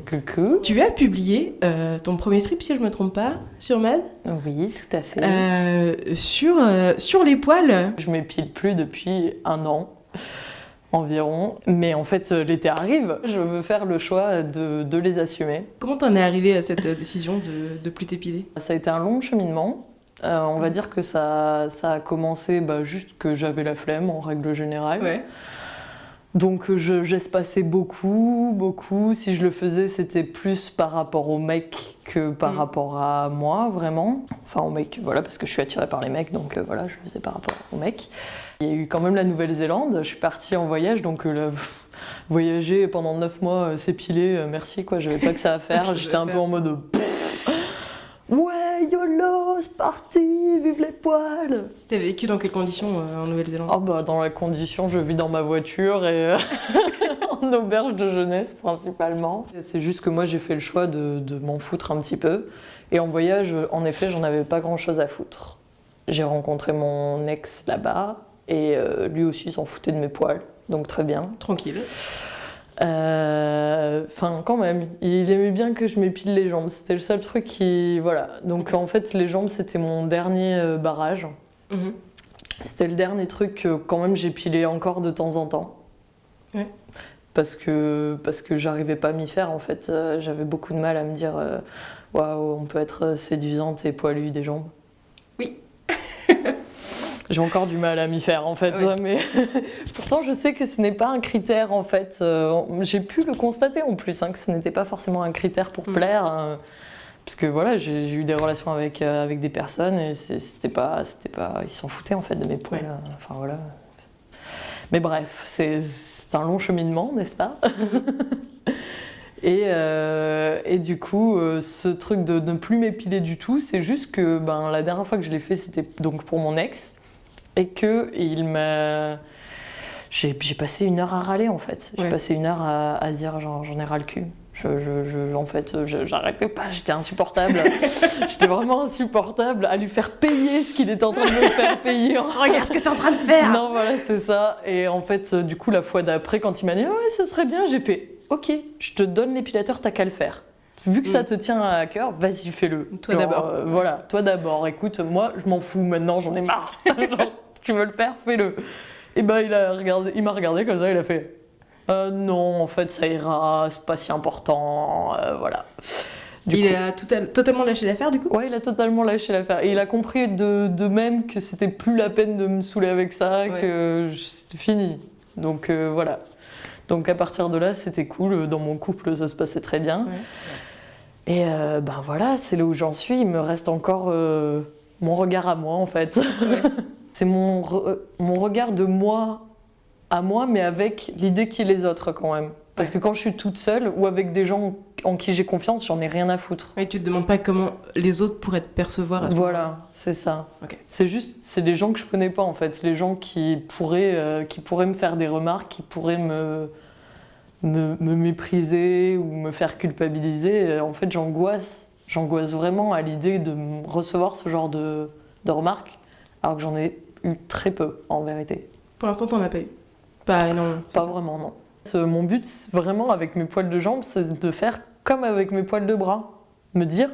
Coucou. Tu as publié ton premier strip, si je ne me trompe pas, sur Mad. Oui, tout à fait. Sur les poils. Je m'épile plus depuis 1 an environ. Mais en fait, l'été arrive. Je veux faire le choix de les assumer. Comment t'en es arrivée à cette décision de plus t'épiler? Ça a été un long cheminement. On va dire que ça a commencé juste que j'avais la flemme en règle générale. Ouais. Donc j'espaçais beaucoup. Si je le faisais, c'était plus par rapport aux mecs que par rapport à moi, vraiment. Enfin, aux mecs, voilà, parce que je suis attirée par les mecs, donc voilà, je le faisais par rapport aux mecs. Il y a eu quand même la Nouvelle-Zélande, je suis partie en voyage, donc voyager pendant 9 mois, s'épiler, merci quoi, j'avais pas que ça à faire. J'étais un peu en mode... Ouais, YOLO, c'est parti, vive les poils! T'as vécu dans quelles conditions en Nouvelle-Zélande? Dans la condition, je vis dans ma voiture et en auberge de jeunesse principalement. C'est juste que moi j'ai fait le choix de m'en foutre un petit peu. Et en voyage, en effet, j'en avais pas grand chose à foutre. J'ai rencontré mon ex là-bas et lui aussi s'en foutait de mes poils, donc très bien. Tranquille. Enfin, quand même, il aimait bien que je m'épile les jambes, c'était le seul truc qui... Voilà, donc en fait, les jambes, c'était mon dernier barrage. C'était le dernier truc que quand même j'épilais encore de temps en temps. Ouais. Parce que j'arrivais pas à m'y faire, en fait. J'avais beaucoup de mal à me dire waouh, on peut être séduisante et poilue des jambes. Oui. J'ai encore du mal à m'y faire en fait, oui. Mais pourtant je sais que ce n'est pas un critère en fait. J'ai pu le constater en plus, que ce n'était pas forcément un critère pour plaire. Parce que voilà, j'ai eu des relations avec des personnes et c'était pas, ils s'en foutaient en fait de mes poils. Ouais. Enfin voilà. Mais bref, c'est un long cheminement, n'est-ce pas? Et du coup, ce truc de ne plus m'épiler du tout, c'est juste que la dernière fois que je l'ai fait, c'était donc pour mon ex. Et que j'ai passé 1 heure à râler en fait. J'ai passé 1 heure à dire j'en ai ras le cul. En fait, j'arrêtais pas, j'étais insupportable. J'étais vraiment insupportable à lui faire payer ce qu'il était en train de me faire payer. Regarde ce que t'es en train de faire. Non, voilà, c'est ça. Et en fait, du coup, la fois d'après, quand il m'a dit ouais, ce serait bien, j'ai fait ok, je te donne l'épilateur, t'as qu'à le faire. Vu que ça te tient à cœur, vas-y, fais-le. Toi d'abord. Voilà, toi d'abord. Écoute, moi, je m'en fous maintenant, j'en ai marre. Genre, tu veux le faire, fais-le. Et il m'a regardé comme ça, il a fait non, en fait, ça ira, c'est pas si important, voilà. Il a totalement lâché l'affaire du coup? Ouais, il a totalement lâché l'affaire. Et il a compris de même que c'était plus la peine de me saouler avec ça, que c'était fini. Donc voilà. Donc à partir de là, c'était cool. Dans mon couple, ça se passait très bien. Ouais. Et voilà, c'est là où j'en suis. Il me reste encore mon regard à moi, en fait. Ouais. C'est mon regard de moi à moi, mais avec l'idée qu'il y ait les autres, quand même. Parce que quand je suis toute seule ou avec des gens en qui j'ai confiance, j'en ai rien à foutre. Et tu te demandes pas comment les autres pourraient te percevoir à ce moment-là. Voilà, c'est ça. Okay. C'est des gens que je connais pas, en fait. C'est les gens qui pourraient me faire des remarques, qui pourraient me mépriser ou me faire culpabiliser. En fait, j'angoisse vraiment à l'idée de recevoir ce genre de remarques, alors que j'en ai eu très peu, en vérité. Pour l'instant, t'en as pas eu? Pas énormément. Pas vraiment, non. Mon but, vraiment, avec mes poils de jambes, c'est de faire comme avec mes poils de bras. Me dire,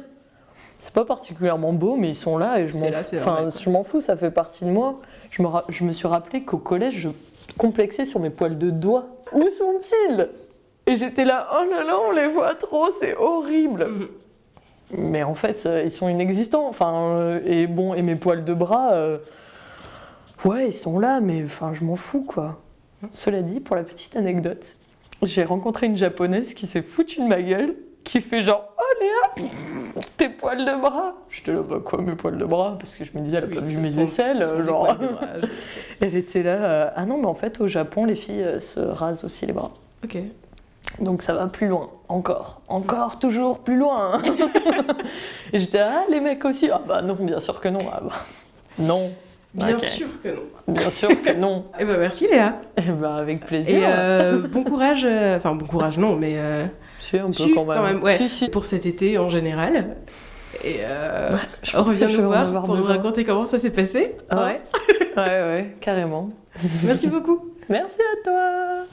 c'est pas particulièrement beau, mais ils sont là et je m'en fous, ça fait partie de moi. Je me suis rappelé qu'au collège, je complexais sur mes poils de doigts. Où sont-ils? Et j'étais là, oh là là, on les voit trop, c'est horrible. Mais en fait, ils sont inexistants. Enfin, et mes poils de bras, ouais, ils sont là, mais enfin, je m'en fous, quoi. Cela dit, pour la petite anecdote, j'ai rencontré une japonaise qui s'est foutue de ma gueule, qui fait genre, oh Léa, tes poils de bras. J'étais là, quoi, mes poils de bras? Parce que je me disais, elle a pas vu mes aisselles, genre. Elle était là, ah non, mais en fait, au Japon, les filles se rasent aussi les bras. Ok. Donc ça va plus loin, encore, toujours plus loin. Et j'étais là, ah, les mecs aussi? Ah bah non, bien sûr que non. Ah bah, non. Bien sûr que non. Bien sûr que non. Eh ben merci Léa. Eh ben avec plaisir. Et bon courage, enfin bon courage non, mais si, un peu quand même. Ouais, si. Pour cet été en général. Et reviens nous voir pour nous raconter comment ça s'est passé. Ouais, ouais, carrément. Merci beaucoup. Merci à toi.